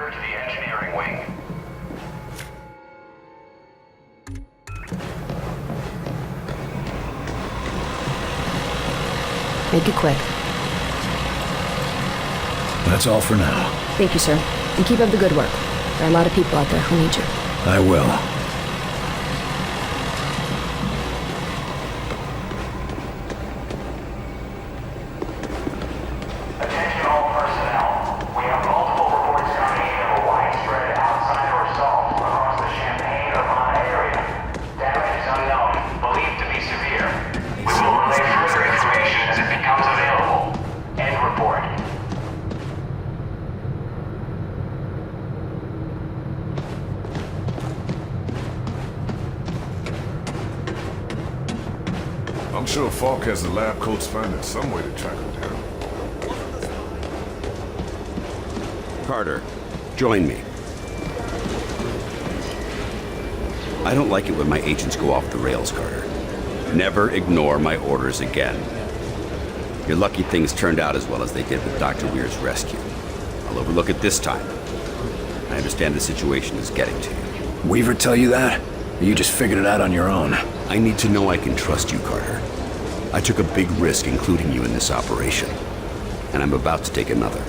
order to the engineering wing. Make it quick. That's all for now. Thank you, sir. And keep up the good work. There are a lot of people out there who need you. I will. Attention all personnel. We have multiple reports coming in of a widespread outsider assault across the Champaign-Urbana area. Damage is unknown, believed to be severe. We will relay further information as it becomes available. End report. I'm sure Falk has the lab coats finding some way to track him down. Carter, join me. I don't like it when my agents go off the rails, Carter. Never ignore my orders again. You're lucky things turned out as well as they did with Dr. Weir's rescue. I'll overlook it this time. I understand the situation is getting to you. Weaver tell you that? Or you just figured it out on your own? I need to know I can trust you, Carter. I took a big risk including you in this operation, and I'm about to take another.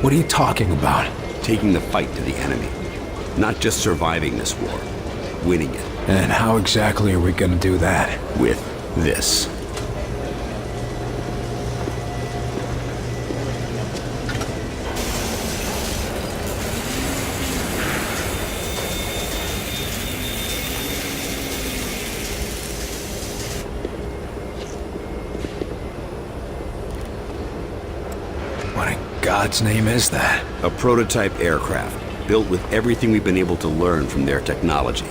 What are you talking about? Taking the fight to the enemy. Not just surviving this war, winning it. And how exactly are we gonna do that? With this. What in God's name is that? A prototype aircraft, built with everything we've been able to learn from their technology.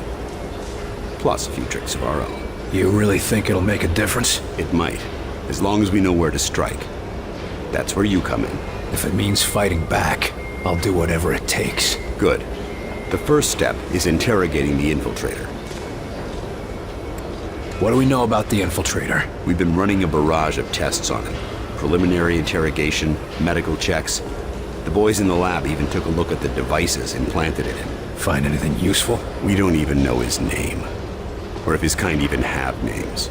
Plus a few tricks of our own. You really think it'll make a difference? It might, as long as we know where to strike. That's where you come in. If it means fighting back, I'll do whatever it takes. Good. The first step is interrogating the infiltrator. What do we know about the infiltrator? We've been running a barrage of tests on him. Preliminary interrogation, medical checks. The boys in the lab even took a look at the devices implanted in him. Find anything useful? We don't even know his name, or if his kind even have names.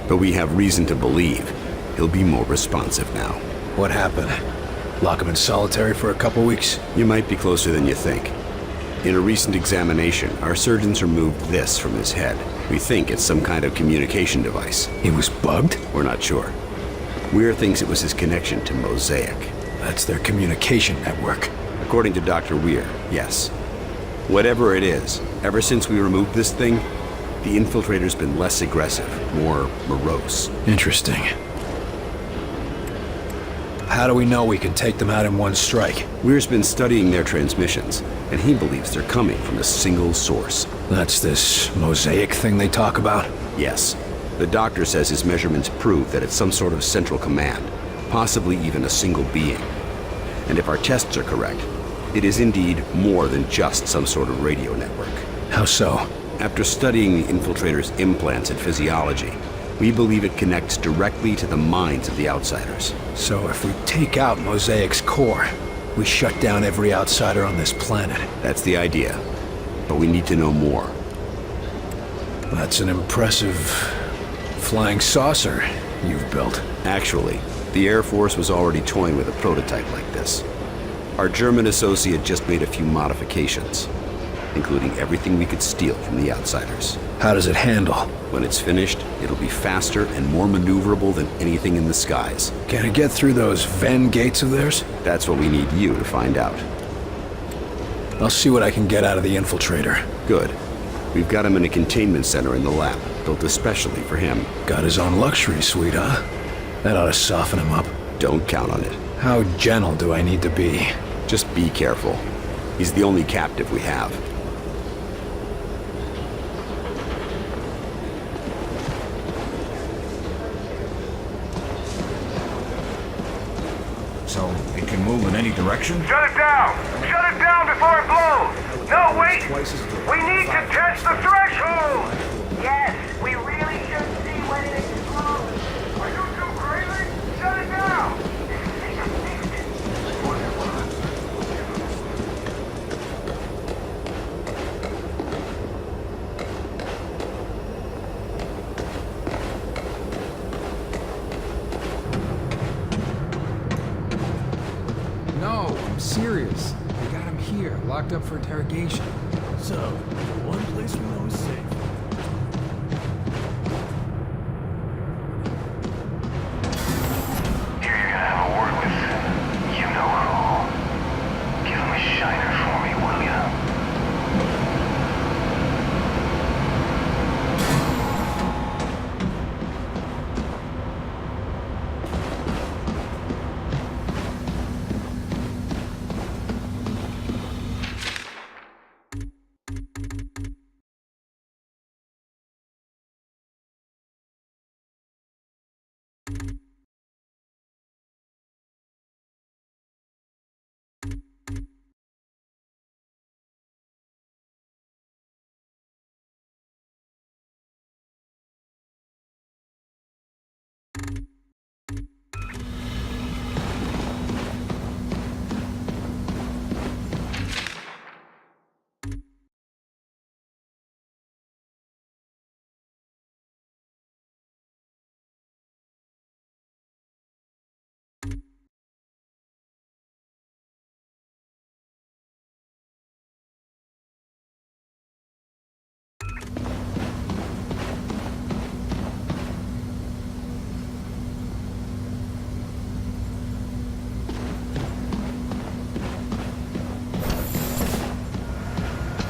But we have reason to believe he'll be more responsive now. What happened? Lock him in solitary for a couple weeks? You might be closer than you think. In a recent examination, our surgeons removed this from his head. We think it's some kind of communication device. He was bugged? We're not sure. Weir thinks it was his connection to Mosaic. That's their communication network. According to Dr. Weir, yes. Whatever it is, ever since we removed this thing, the infiltrator's been less aggressive, more morose. Interesting. How do we know we can take them out in one strike? Weir's been studying their transmissions, and he believes they're coming from a single source. That's this Mosaic thing they talk about? Yes. The doctor says his measurements prove that it's some sort of central command, possibly even a single being. And if our tests are correct, it is indeed more than just some sort of radio network. How so? After studying the infiltrator's implants and physiology, we believe it connects directly to the minds of the outsiders. So if we take out Mosaic's core, we shut down every outsider on this planet. That's the idea. But we need to know more. That's an impressive flying saucer you've built. Actually, the Air Force was already toying with a prototype like this. Our German associate just made a few modifications, including everything we could steal from the outsiders. How does it handle? When it's finished, it'll be faster and more maneuverable than anything in the skies. Can it get through those Venn gates of theirs? That's what we need you to find out. I'll see what I can get out of the infiltrator. Good. We've got him in a containment center in the lab, built especially for him. Got his own luxury suite, huh? That ought to soften him up. Don't count on it. How gentle do I need to be? Just be careful. He's the only captive we have. So, it can move in any direction? Shut it down! Shut it down before it blows! No, wait! We need to test the threshold! Yes, we really should see when it explodes! Are you too crazy? Shut it down! I'm serious. They got him here, locked up for interrogation. So, one place we know is safe. Here you're gonna have a word with you know who. Give him a shiner for me, will ya?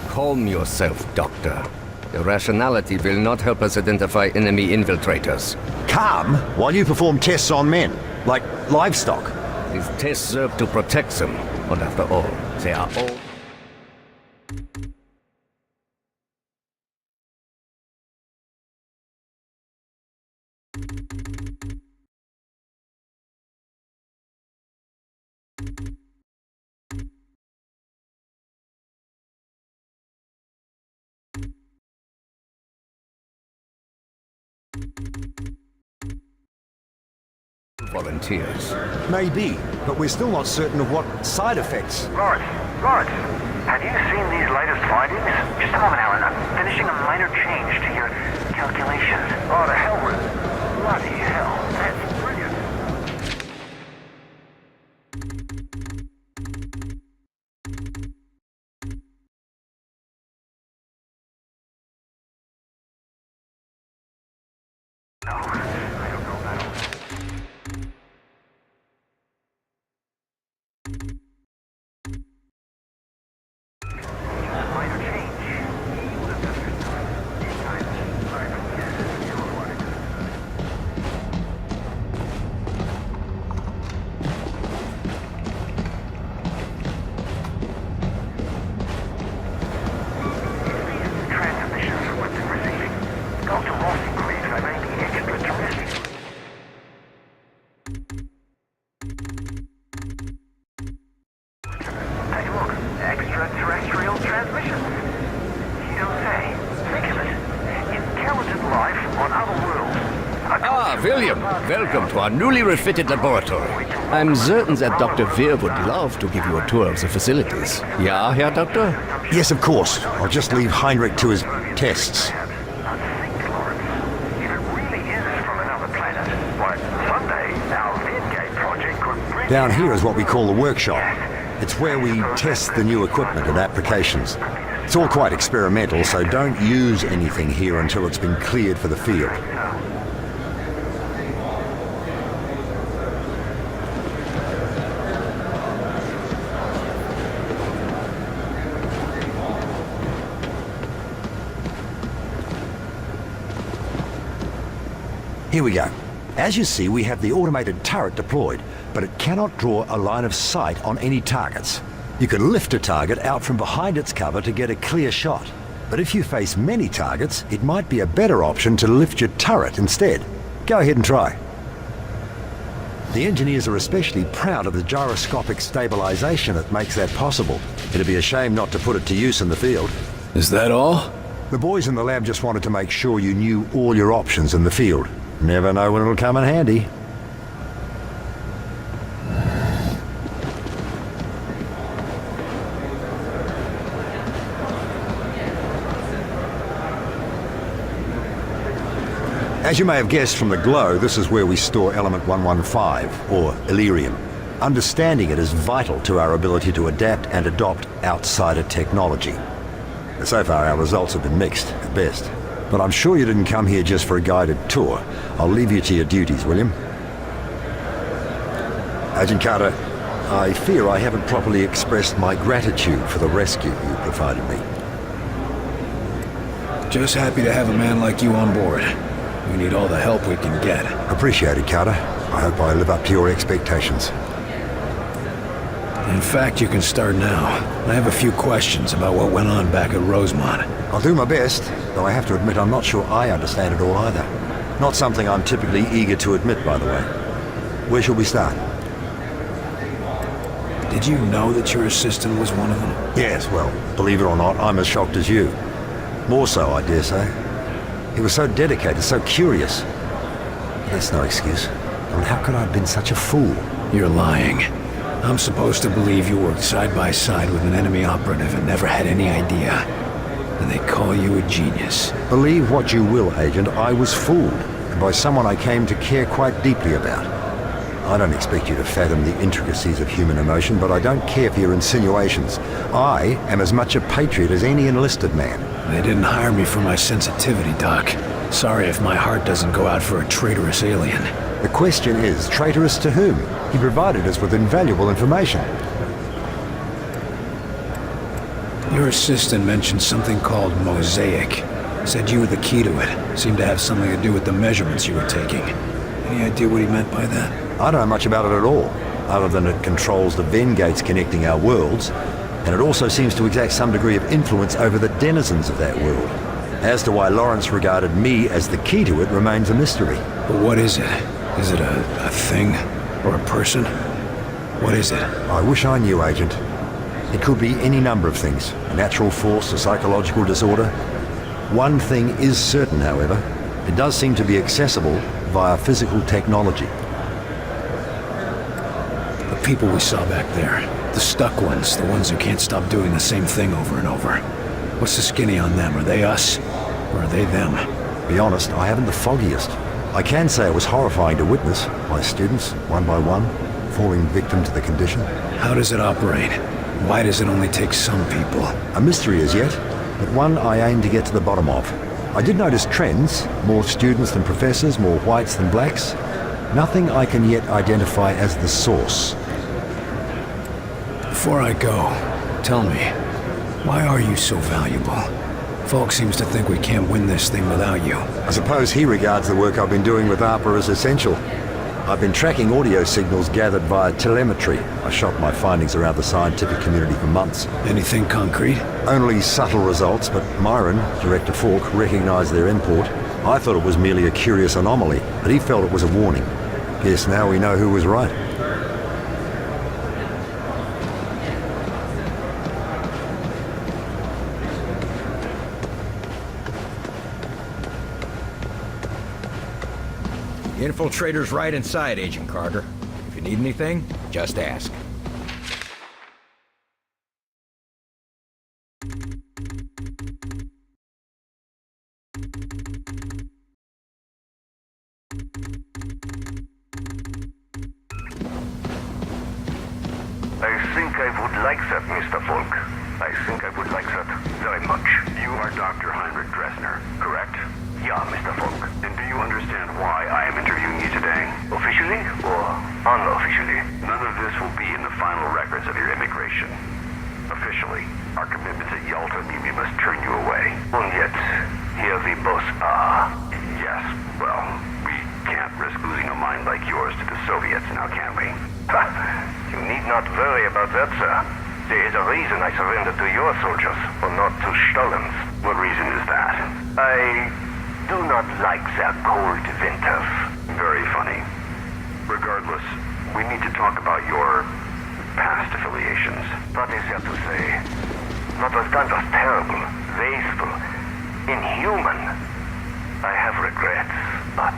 Calm yourself, Doctor. Irrationality will not help us identify enemy infiltrators. Calm while you perform tests on men, like livestock. These tests serve to protect them, but after all, they are all... volunteers. Maybe, but we're still not certain of what side effects. Lawrence, have you seen these latest findings? Just a moment, Alan. I'm finishing a minor change to your calculations. Oh, the hell with it. Bloody hell. That's brilliant. No, I don't know about all that. Minor change. He would have done this. These guys, sorry, yes, you were wanting These transmissions we've been receiving. Dr. Rossi believes they may be extraterrestrial. Hey, look, extraterrestrial transmissions. You don't say. Think of it. Intelligent life on other worlds. Ah, William, welcome to our newly refitted laboratory. I'm certain that Dr. Weir would love to give you a tour of the facilities. Yeah, Herr Doctor? Yes, of course. I'll just leave Heinrich to his tests. Think, Lawrence. If it really is from another planet, why, someday our Vidgate project could bring... Down here is what we call the workshop. It's where we test the new equipment and applications. It's all quite experimental, so don't use anything here until it's been cleared for the field. Here we go. As you see, we have the automated turret deployed, but it cannot draw a line of sight on any targets. You can lift a target out from behind its cover to get a clear shot. But if you face many targets, it might be a better option to lift your turret instead. Go ahead and try. The engineers are especially proud of the gyroscopic stabilization that makes that possible. It'd be a shame not to put it to use in the field. Is that all? The boys in the lab just wanted to make sure you knew all your options in the field. Never know when it'll come in handy. As you may have guessed from the glow, this is where we store element 115, or Illyrium. Understanding it is vital to our ability to adapt and adopt outsider technology. So far, our results have been mixed, at best. But I'm sure you didn't come here just for a guided tour. I'll leave you to your duties, William. Agent Carter, I fear I haven't properly expressed my gratitude for the rescue you provided me. Just happy to have a man like you on board. We need all the help we can get. Appreciate it, Carter. I hope I live up to your expectations. In fact, you can start now. I have a few questions about what went on back at Rosemont. I'll do my best, though I have to admit I'm not sure I understand it all either. Not something I'm typically eager to admit, by the way. Where shall we start? Did you know that your assistant was one of them? Yes, well, believe it or not, I'm as shocked as you. More so, I dare say. He was so dedicated, so curious. But that's no excuse. I mean, how could I have been such a fool? You're lying. I'm supposed to believe you worked side by side with an enemy operative and never had any idea. And they call you a genius. Believe what you will, Agent, I was fooled. And by someone I came to care quite deeply about. I don't expect you to fathom the intricacies of human emotion, but I don't care for your insinuations. I am as much a patriot as any enlisted man. They didn't hire me for my sensitivity, Doc. Sorry if my heart doesn't go out for a traitorous alien. The question is, traitorous to whom? He provided us with invaluable information. Your assistant mentioned something called Mosaic. Said you were the key to it. Seemed to have something to do with the measurements you were taking. Any idea what he meant by that? I don't know much about it at all, other than it controls the Venn gates connecting our worlds, and it also seems to exact some degree of influence over the denizens of that world. As to why Lawrence regarded me as the key to it remains a mystery. But what is it? Is it a thing? Or a person? What is it? I wish I knew, Agent. It could be any number of things. A natural force, a psychological disorder. One thing is certain, however. It does seem to be accessible via physical technology. The people we saw back there. The stuck ones. The ones who can't stop doing the same thing over and over. What's the skinny on them? Are they us? Or are they them? To be honest, I haven't the foggiest. I can say it was horrifying to witness. My students, one by one, falling victim to the condition. How does it operate? Why does it only take some people? A mystery as yet, but one I aim to get to the bottom of. I did notice trends. More students than professors, more whites than blacks. Nothing I can yet identify as the source. Before I go, tell me, why are you so valuable? Falk seems to think we can't win this thing without you. I suppose he regards the work I've been doing with ARPA as essential. I've been tracking audio signals gathered via telemetry. I shot my findings around the scientific community for months. Anything concrete? Only subtle results, but Myron, Director Falk, recognized their import. I thought it was merely a curious anomaly, but he felt it was a warning. Guess now we know who was right. The infiltrator's right inside, Agent Carter. If you need anything, just ask. I think I would like that, Mr. Falk. I think I would like that very much. You are Dr. Heinrich Dressner, correct? Yeah, Mr. Falk. And do you understand why I am interviewing you today? Officially or unofficially? None of this will be in the final records of your immigration. Officially, our commitments at Yalta mean we must turn you away. And yet, here we both are. Yes, well, we can't risk losing a mind like yours to the Soviets, now can we? Ha! You need not worry about that, sir. There is a reason I surrendered to your soldiers, or not to Stalin's. What reason is that? I do not like their cold winters. Very funny. Regardless, we need to talk about your past affiliations. What is there to say? What was done was terrible, wasteful, inhuman. I have regrets, but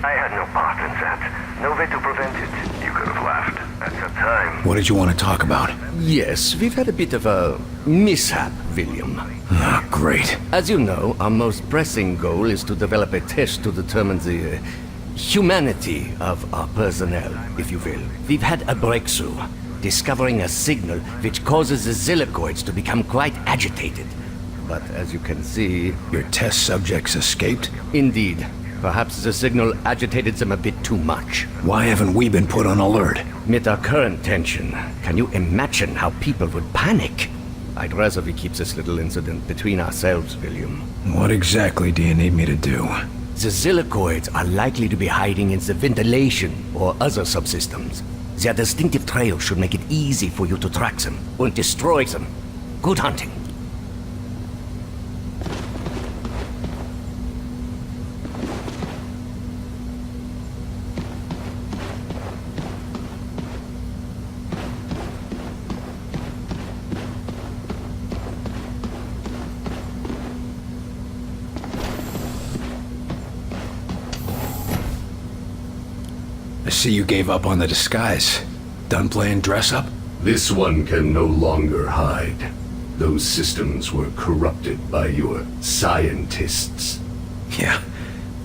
I had no part in that. No way to prevent it. You could have laughed at the time. What did you want to talk about? Yes, we've had a bit of a mishap, William. Ah, great. As you know, our most pressing goal is to develop a test to determine the humanity of our personnel, if you will. We've had a breakthrough, discovering a signal which causes the Zillicoids to become quite agitated. But as you can see... Your test subjects escaped? Indeed. Perhaps the signal agitated them a bit too much. Why haven't we been put on alert? With our current tension, can you imagine how people would panic? I'd rather we keep this little incident between ourselves, William. What exactly do you need me to do? The Zillicoids are likely to be hiding in the ventilation or other subsystems. Their distinctive trail should make it easy for you to track them and destroy them. Good hunting. I see you gave up on the disguise. Done playing dress-up? This one can no longer hide. Those systems were corrupted by your scientists. Yeah.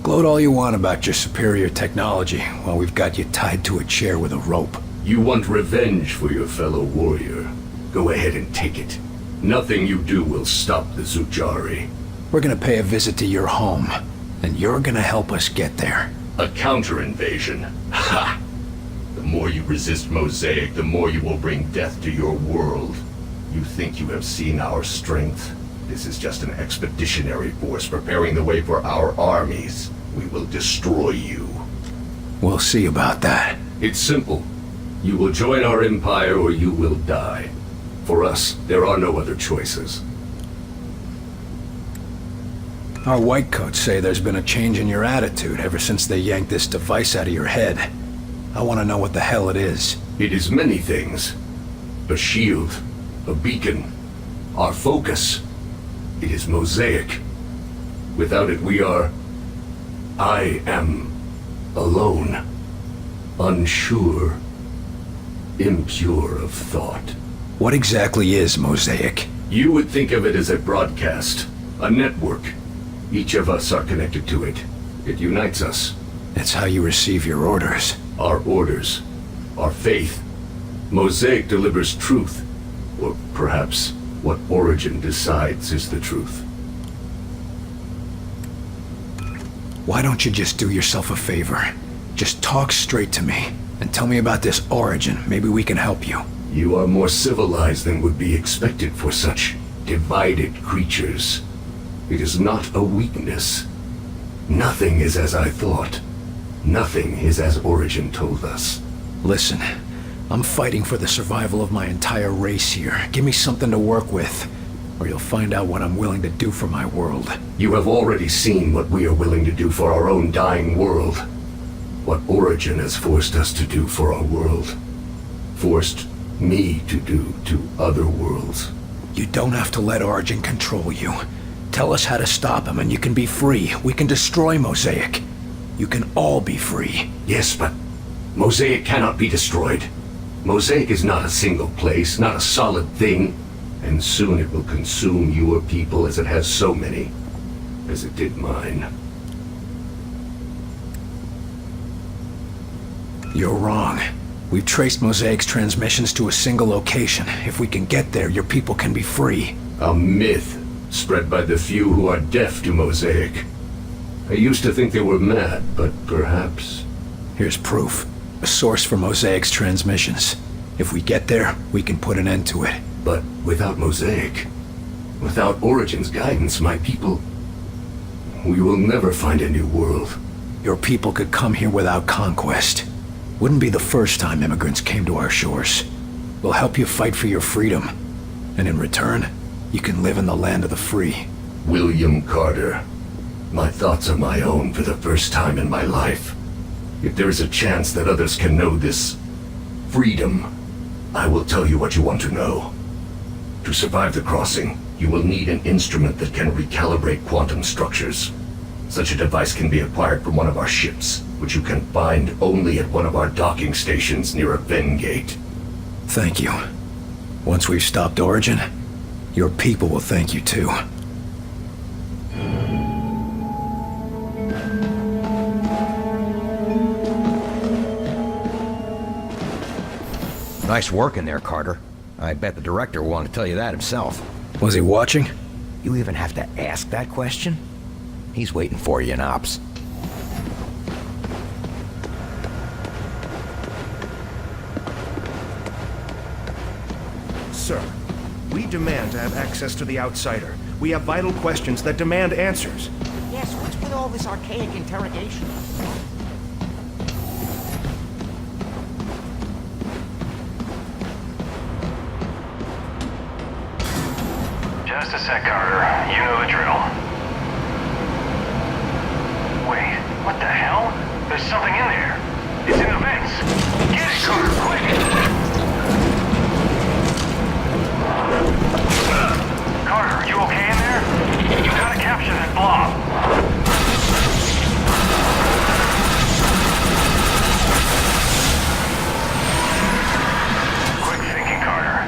Gloat all you want about your superior technology while we've got you tied to a chair with a rope. You want revenge for your fellow warrior. Go ahead and take it. Nothing you do will stop the Zujari. We're gonna pay a visit to your home, and you're gonna help us get there. A counter-invasion. Ha! The more you resist Mosaic, the more you will bring death to your world. You think you have seen our strength? This is just an expeditionary force preparing the way for our armies. We will destroy you. We'll see about that. It's simple. You will join our empire or you will die. For us, there are no other choices. Our whitecoats say there's been a change in your attitude ever since they yanked this device out of your head. I want to know what the hell it is. It is many things. A shield, a beacon, our focus. It is Mosaic. Without it, we are... I am alone, unsure, impure of thought. What exactly is Mosaic? You would think of it as a broadcast, a network. Each of us are connected to it. It unites us. It's how you receive your orders. Our orders, our faith. Mosaic delivers truth, or perhaps what Origin decides is the truth. Why don't you just do yourself a favor? Just talk straight to me, and tell me about this Origin. Maybe we can help you. You are more civilized than would be expected for such divided creatures. It is not a weakness. Nothing is as I thought. Nothing is as Origin told us. Listen, I'm fighting for the survival of my entire race here. Give me something to work with, or you'll find out what I'm willing to do for my world. You have already seen what we are willing to do for our own dying world. What Origin has forced us to do for our world. Forced me to do to other worlds. You don't have to let Origin control you. Tell us how to stop him and you can be free. We can destroy Mosaic. You can all be free. Yes, but Mosaic cannot be destroyed. Mosaic is not a single place, not a solid thing. And soon it will consume your people as it has so many. As it did mine. You're wrong. We've traced Mosaic's transmissions to a single location. If we can get there, your people can be free. A myth spread by the few who are deaf to Mosaic. I used to think they were mad, but perhaps... Here's proof. A source for Mosaic's transmissions. If we get there, we can put an end to it. But without Mosaic, without Origin's guidance, my people... We will never find a new world. Your people could come here without conquest. Wouldn't be the first time immigrants came to our shores. We'll help you fight for your freedom. And in return, you can live in the land of the free. William Carter. My thoughts are my own for the first time in my life. If there is a chance that others can know this freedom, I will tell you what you want to know. To survive the crossing, you will need an instrument that can recalibrate quantum structures. Such a device can be acquired from one of our ships, which you can find only at one of our docking stations near a Ven gate. Thank you. Once we've stopped Origin, your people will thank you too. Nice work in there, Carter. I bet the director will want to tell you that himself. Was he watching? You even have to ask that question? He's waiting for you in Ops. Sir, we demand to have access to the Outsider. We have vital questions that demand answers. Yes, what's with all this archaic interrogation? Just a sec, Carter. You know the drill. Wait, what the hell? There's something in there. It's in the vents. Get it, Carter, quick! Carter, you okay in there? You gotta capture that blob. Quick thinking, Carter.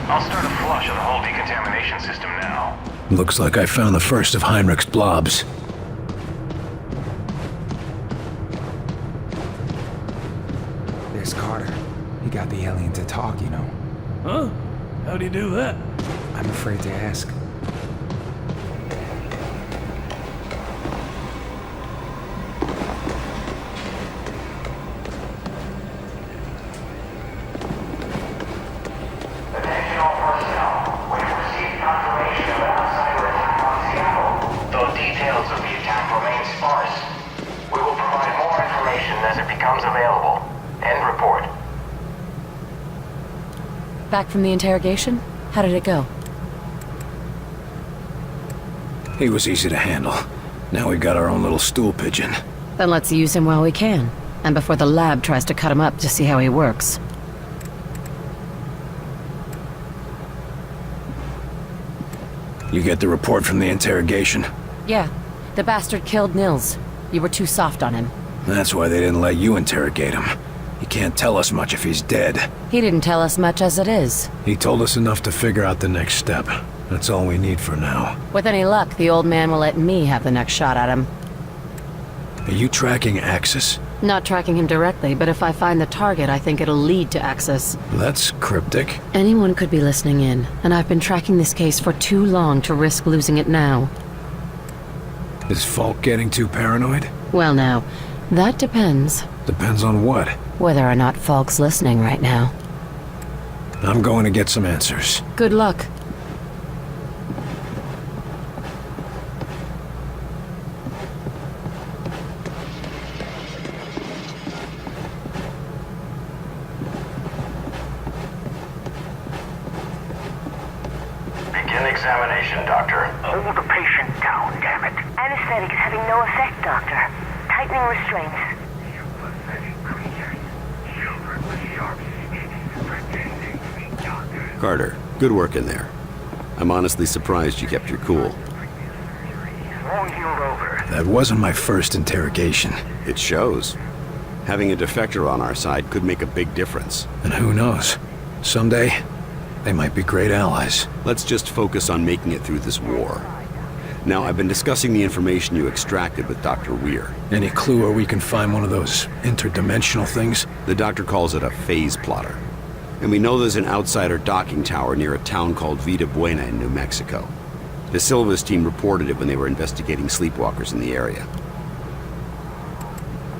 I'll start a flush of the whole decontamination system now. Looks like I found the first of Heinrich's blobs. There's Carter. He got the alien to talk, you know. Huh? How'd he do that? I'm afraid to ask. Attention all personnel. We've received confirmation of an outsider attack on Seattle. Though details of the attack remain sparse, we will provide more information as it becomes available. End report. Back from the interrogation? How did it go? He was easy to handle. Now we've got our own little stool pigeon. Then let's use him while we can. And before the lab tries to cut him up to see how he works. You get the report from the interrogation? Yeah, the bastard killed Nils. You were too soft on him. That's why they didn't let you interrogate him. He can't tell us much if he's dead. He didn't tell us much as it is. He told us enough to figure out the next step. That's all we need for now. With any luck, the old man will let me have the next shot at him. Are you tracking Axis? Not tracking him directly, but if I find the target, I think it'll lead to Axis. That's cryptic. Anyone could be listening in, and I've been tracking this case for too long to risk losing it now. Is Falk getting too paranoid? Well now, that depends. Depends on what? Whether or not Falk's listening right now. I'm going to get some answers. Good luck. Begin examination, Doctor. Hold the patient down, damn it. Anesthetic is having no effect, Doctor. Tightening restraints. Carter, good work in there. I'm honestly surprised you kept your cool. Won't yield over. That wasn't my first interrogation. It shows. Having a defector on our side could make a big difference. And who knows? Someday, they might be great allies. Let's just focus on making it through this war. Now, I've been discussing the information you extracted with Dr. Weir. Any clue where we can find one of those interdimensional things? The doctor calls it a phase plotter. And we know there's an outsider docking tower near a town called Vida Buena in New Mexico. De Silva's team reported it when they were investigating sleepwalkers in the area.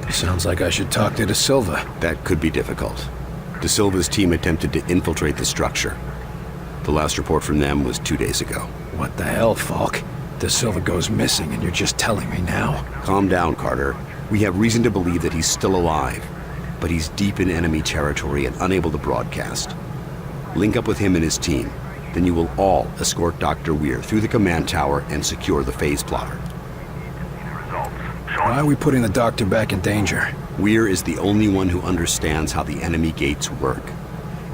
Sounds like I should talk to De Silva. That could be difficult. De Silva's team attempted to infiltrate the structure. The last report from them was 2 days ago. What the hell, Falk? De Silva goes missing and you're just telling me now. Calm down, Carter. We have reason to believe that he's still alive, but he's deep in enemy territory and unable to broadcast. Link up with him and his team. Then you will all escort Dr. Weir through the command tower and secure the phase plotter. Why are we putting the doctor back in danger? Weir is the only one who understands how the enemy gates work.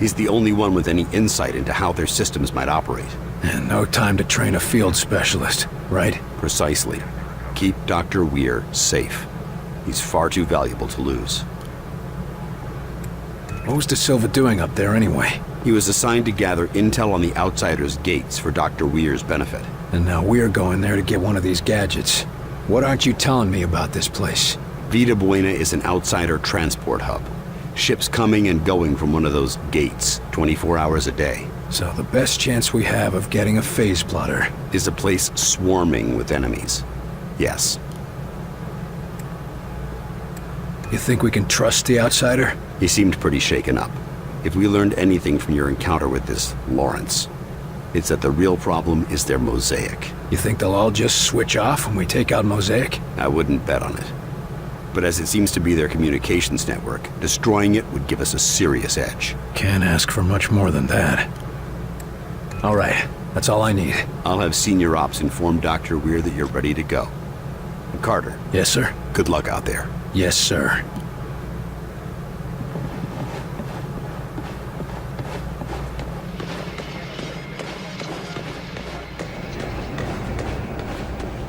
He's the only one with any insight into how their systems might operate. And no time to train a field specialist, right? Precisely. Keep Dr. Weir safe. He's far too valuable to lose. What was De Silva doing up there anyway? He was assigned to gather intel on the Outsider's gates for Dr. Weir's benefit. And now we're going there to get one of these gadgets. What aren't you telling me about this place? Vida Buena is an Outsider transport hub. Ships coming and going from one of those gates, 24 hours a day. So the best chance we have of getting a phase plotter is a place swarming with enemies. Yes. You think we can trust the outsider? He seemed pretty shaken up. If we learned anything from your encounter with this Lawrence, it's that the real problem is their Mosaic. You think they'll all just switch off when we take out Mosaic? I wouldn't bet on it. But as it seems to be their communications network, destroying it would give us a serious edge. Can't ask for much more than that. All right, that's all I need. I'll have Senior Ops inform Dr. Weir that you're ready to go. And Carter. Yes, sir? Good luck out there. Yes, sir.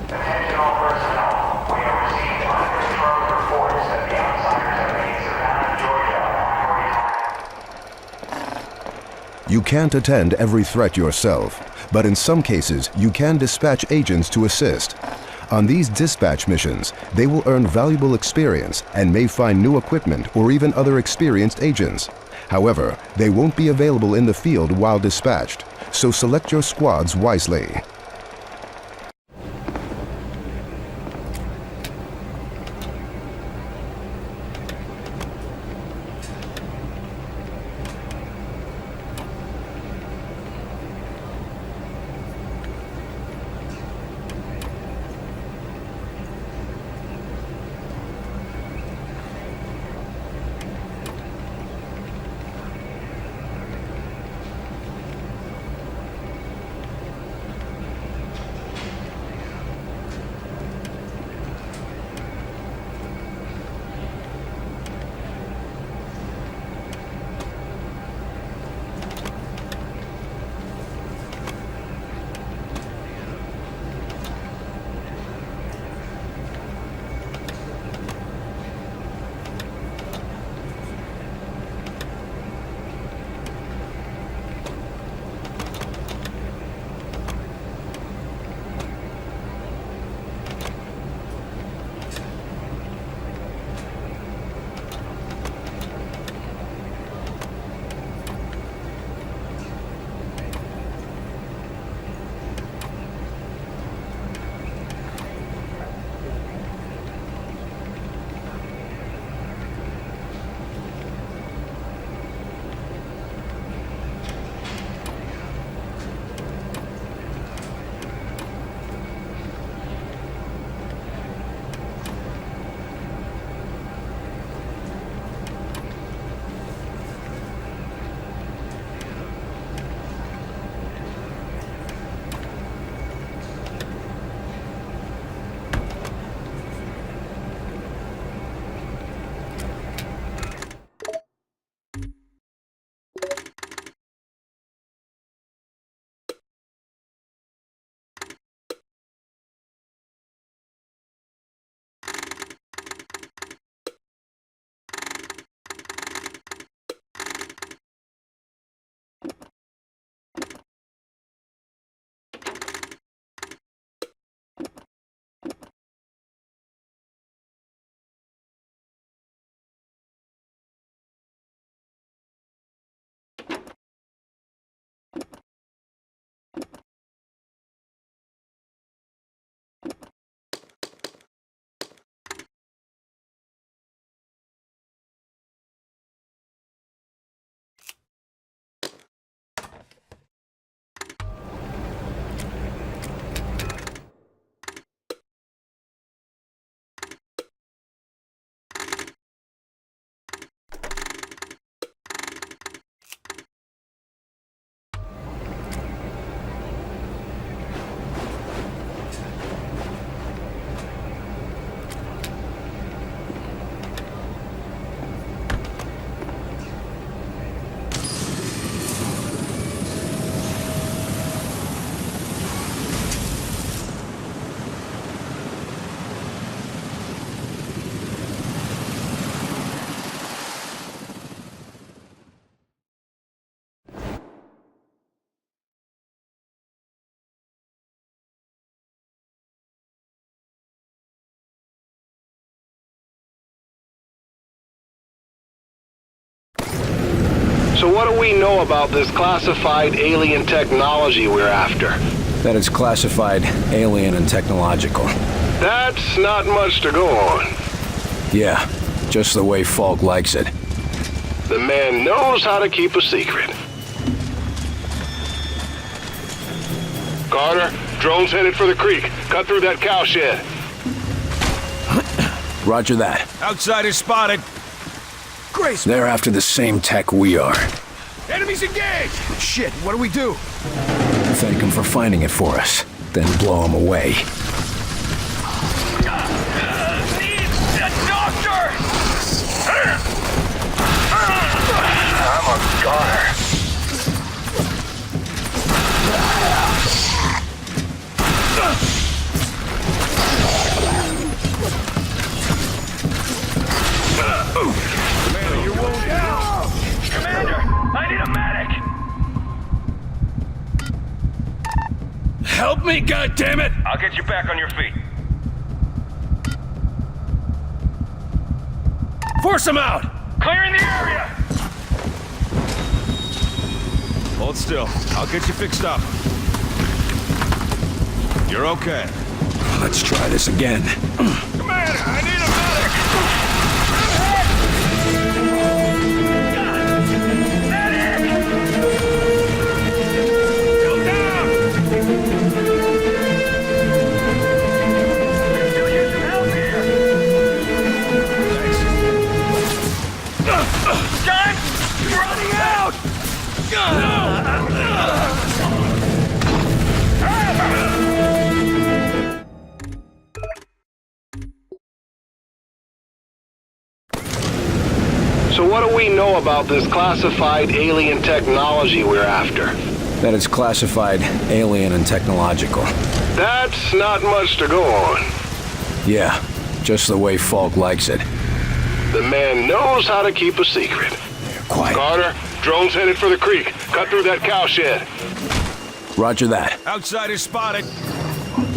Attention all personnel. We have received unconfirmed reports that the outsiders have made Savannah, Georgia a priority target. You can't attend every threat yourself, but in some cases, you can dispatch agents to assist. On these dispatch missions, they will earn valuable experience and may find new equipment or even other experienced agents. However, they won't be available in the field while dispatched, so select your squads wisely. So what do we know about this classified alien technology we're after? That it's classified alien and technological. That's not much to go on. Yeah, just the way Falk likes it. The man knows how to keep a secret. Carter, drone's headed for the creek. Cut through that cow shed. Roger that. Outsider spotted. Grace! They're after the same tech we are. Enemies engaged! Shit, what do we do? Thank them for finding it for us, then blow them away. Need a doctor! I'm a goner. Commander, you're wounded. Commander, I need a medic! Help me, goddammit! I'll get you back on your feet. Force him out! Clearing the area! Hold still. I'll get you fixed up. You're okay. Let's try this again. Commander, I need a medic! So what do we know about this classified alien technology we're after? That it's classified alien and technological. That's not much to go on. Yeah, just the way Falk likes it. The man knows how to keep a secret. Quiet. Carter, drone's headed for the creek. Cut through that cow shed. Roger that. Outsider spotted.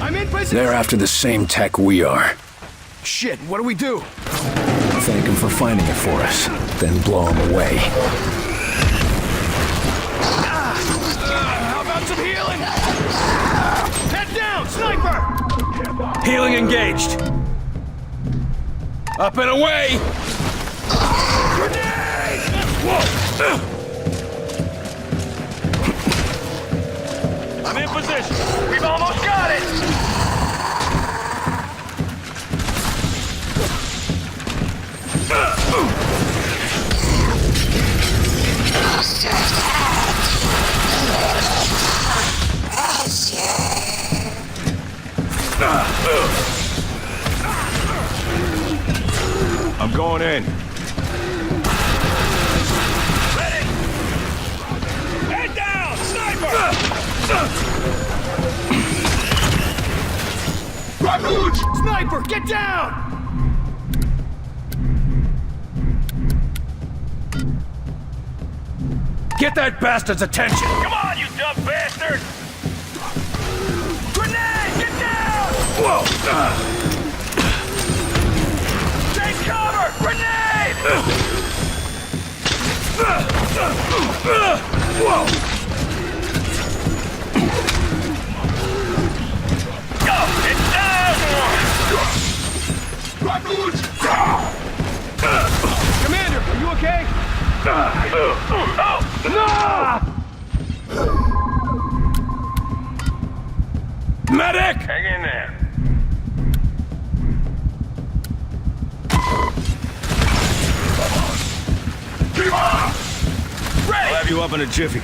I'm in position! They're after the same tech we are. Shit, what do we do? Thank them for finding it for us, then blow them away. How about some healing? Head down, sniper! Healing engaged. Up and away! Grenade! Whoa! I'm in position. We've almost got it! I'm going in. Ready! Head down! Sniper! Sniper, get down! Get that bastard's attention! Come on, you dumb bastard! Grenade! Get down! Whoa! Take cover! Grenade! Whoa! Go! It's down! Commander, are you okay? Medic! Hang in there. I'll have you up in a jiffy.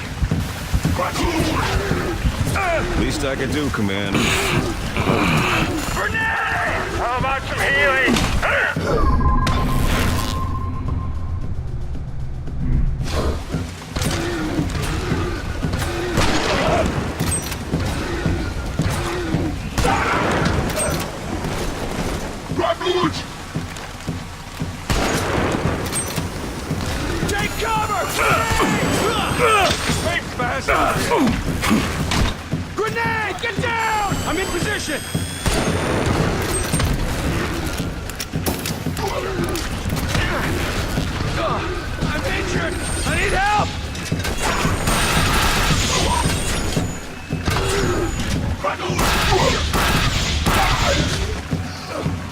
Least I can do, Commander. Grenade! How about some healing? Take cover! Hey, bastard! Grenade! Get down! I'm in position! I'm injured! I need help!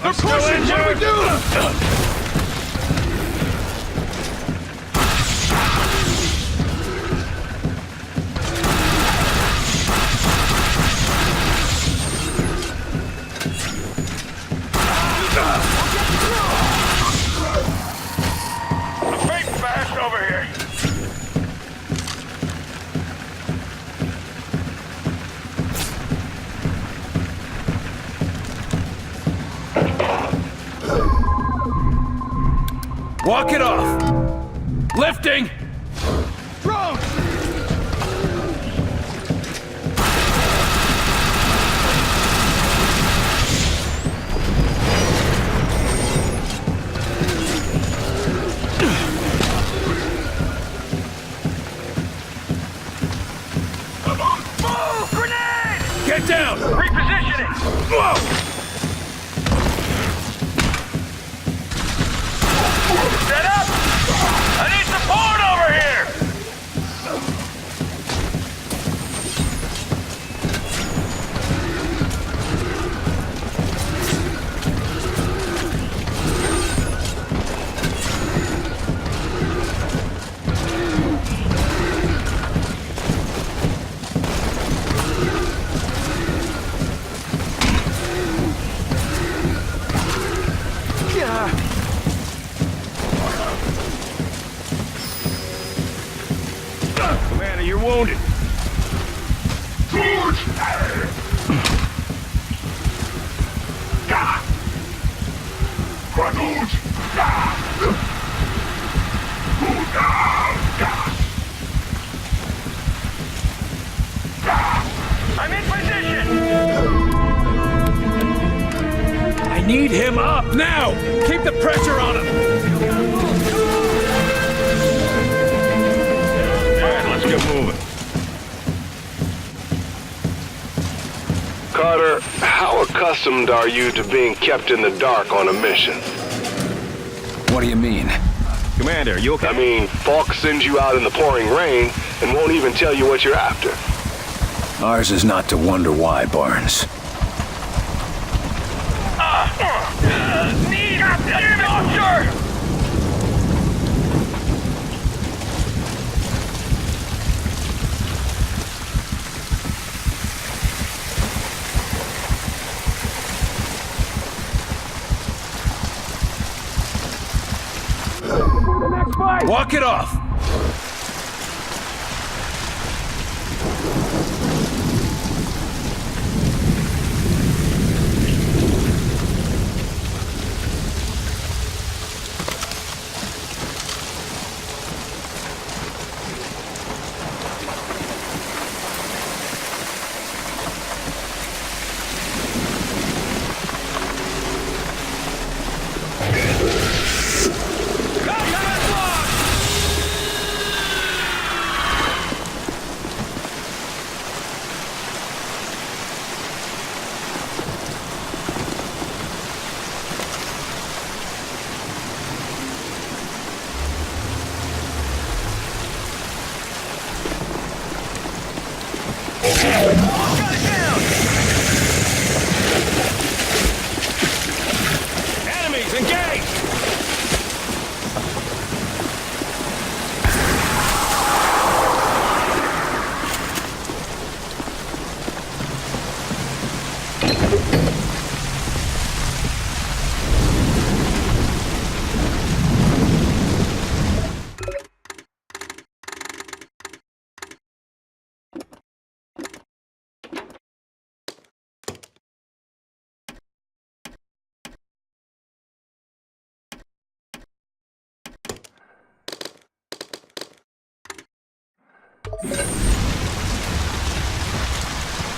They're pushing! What do we do? Big fast over here. Walk it off. Lifting. Drone! Move! Grenade! Get down! Repositioning! Whoa! Set up! I need support over here! Commander, you're wounded. I'm in position! I need him up now! Keep the pressure on him! Alright, let's get moving. Carter, how accustomed are you to being kept in the dark on a mission? What do you mean? Commander, you okay? I mean, Falk sends you out in the pouring rain and won't even tell you what you're after. Ours is not to wonder why, Barnes. Need a doctor! Walk it off! Enemies, engage!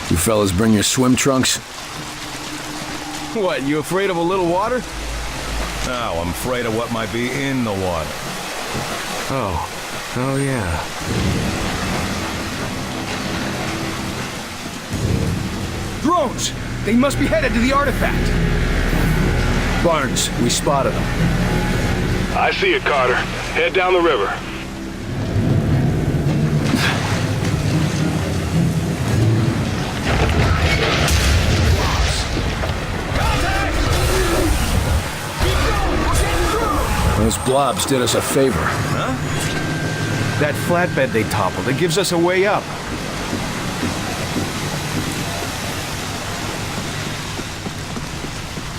You fellas bring your swim trunks? What, you afraid of a little water? No, I'm afraid of what might be in the water. Oh yeah. Drones! They must be headed to the artifact! Barnes, we spotted them. I see it, Carter. Head down the river. blobs did us a favor. Huh? That flatbed they toppled, it gives us a way up.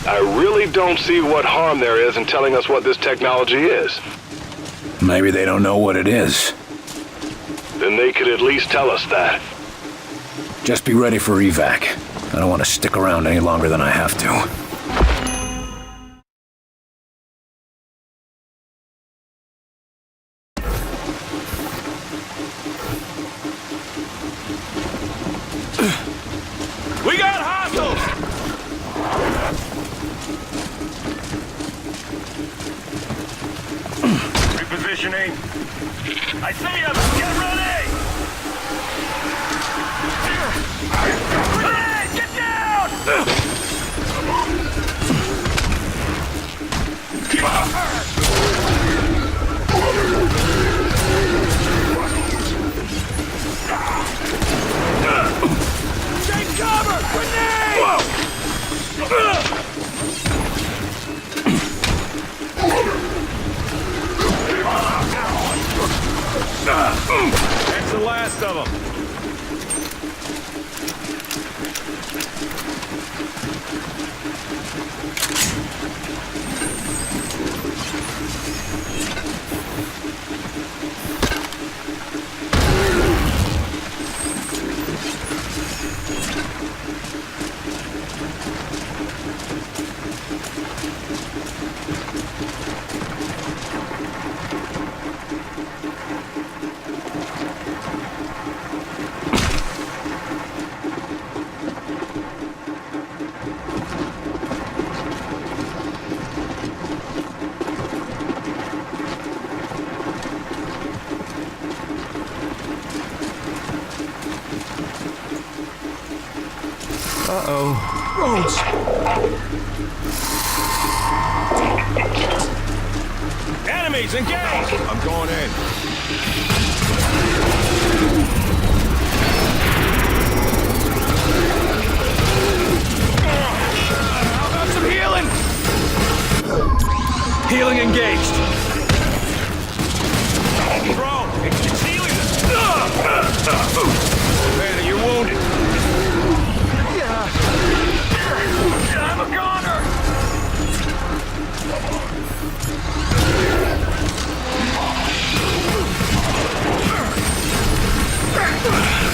I really don't see what harm there is in telling us what this technology is. Maybe they don't know what it is. Then they could at least tell us that. Just be ready for evac. I don't want to stick around any longer than I have to. We got hostiles! Repositioning. I see him! Get ready! Grenade! Get down! Take cover! Grenade! That's the last of them. Uh-oh. Roads! Enemies, engage! I'm going in. How about some healing? Healing engaged. Bro, it's healing. Man, you're wounded. I'm a goner!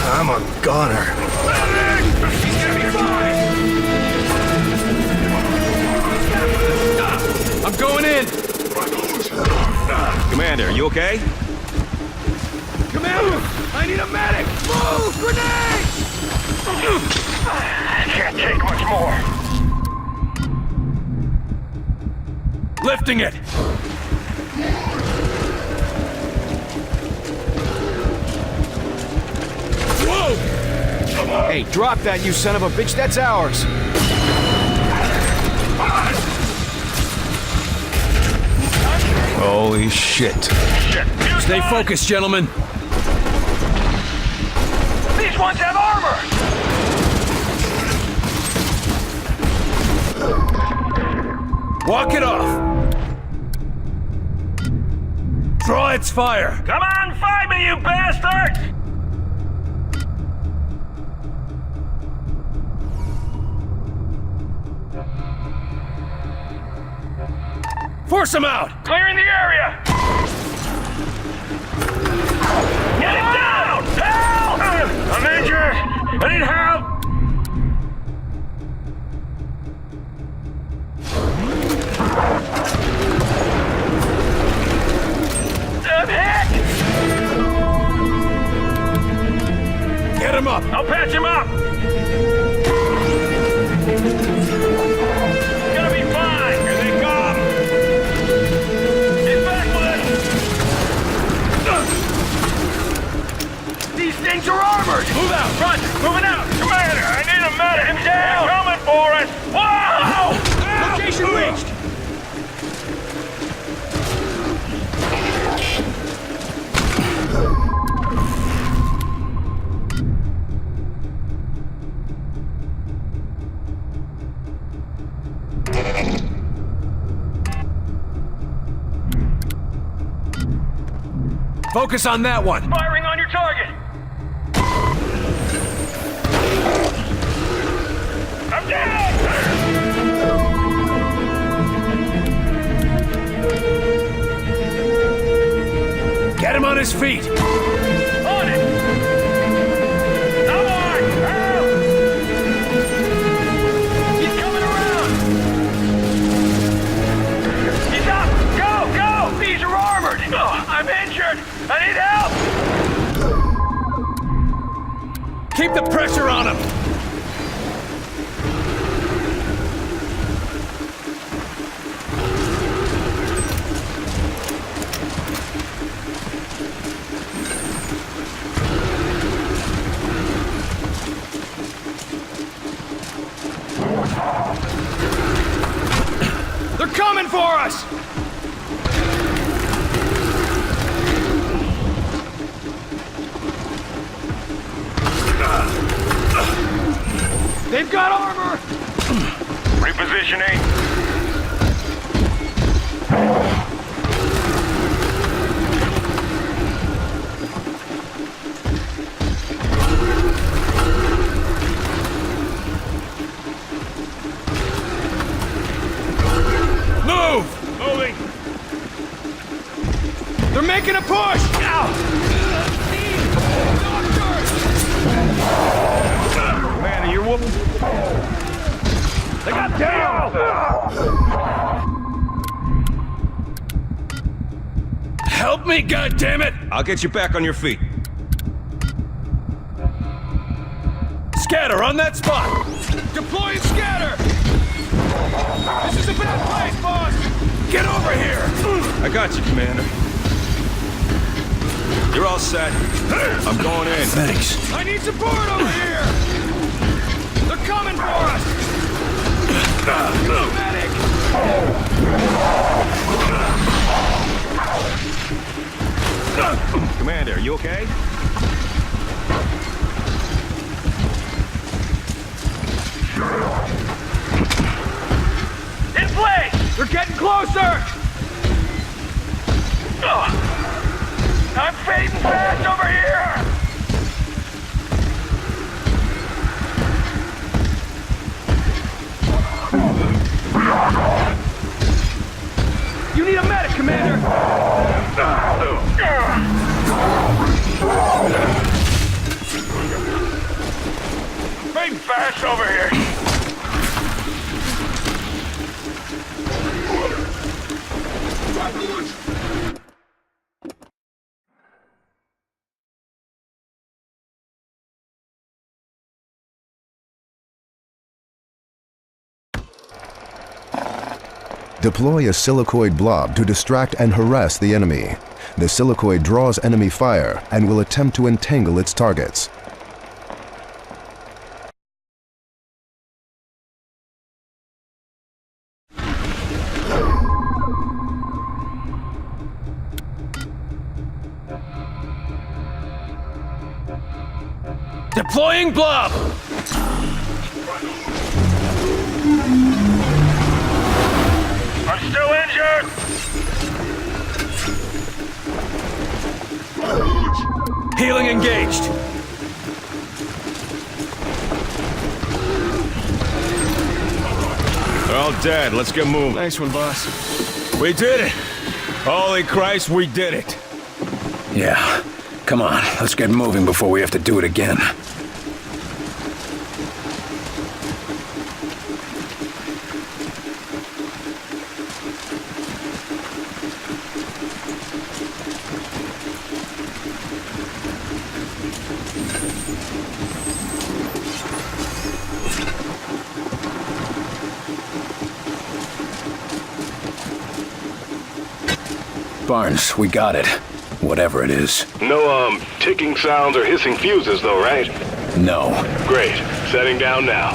I'm a goner. He's gonna be fine! I'm going in! Commander, you okay? Commander! I need a medic! Move! Grenade! I can't take much more. Lifting it! Whoa! Hey, drop that, you son of a bitch. That's ours. Holy shit. Stay focused, gentlemen. These ones have armor! Walk it off! Draw its fire! Come on, fight me, you bastards! Force them out! Clearing the area! Get it down! Help! I'm injured! I need help! I'm hit! Get him up! I'll patch him up! It's gonna be fine! Here they come! He's back with it! These things are armored! Move out! Roger! Moving out! Commander, I need a medic! Him down! They're coming for us! Wow! Location reached! Focus on that one. Firing on your target. I'm down! Get him on his feet. On it! Come on! Help! He's coming around! He's up! Go! Go! These are armored! Oh, I'm injured! I need help! Keep the pressure on him. They're coming for us! They've got armor! Repositioning. Move! Moving. They're making a push! Man, you're whooping. They got down! Help me, goddammit! I'll get you back on your feet. Scatter on that spot! Deploying scatter! This is a bad place, boss! Get over here! I got you, Commander. You're all set. I'm going in. Thanks. I need support over here! They're coming for us! Medic! Commander, are you okay? In place! They're getting closer! I'm fading fast over here! You need a medic, Commander! Fading fast over here! Deploy a silicoid blob to distract and harass the enemy. The silicoid draws enemy fire and will attempt to entangle its targets. Deploying blob! I'm still injured! Healing engaged! They're all dead. Let's get moving. Nice one, boss. We did it! Holy Christ, we did it! Yeah. Come on, let's get moving before we have to do it again. Barnes, we got it. Whatever it is. No, ticking sounds or hissing fuses though, right? No. Great. Setting down now.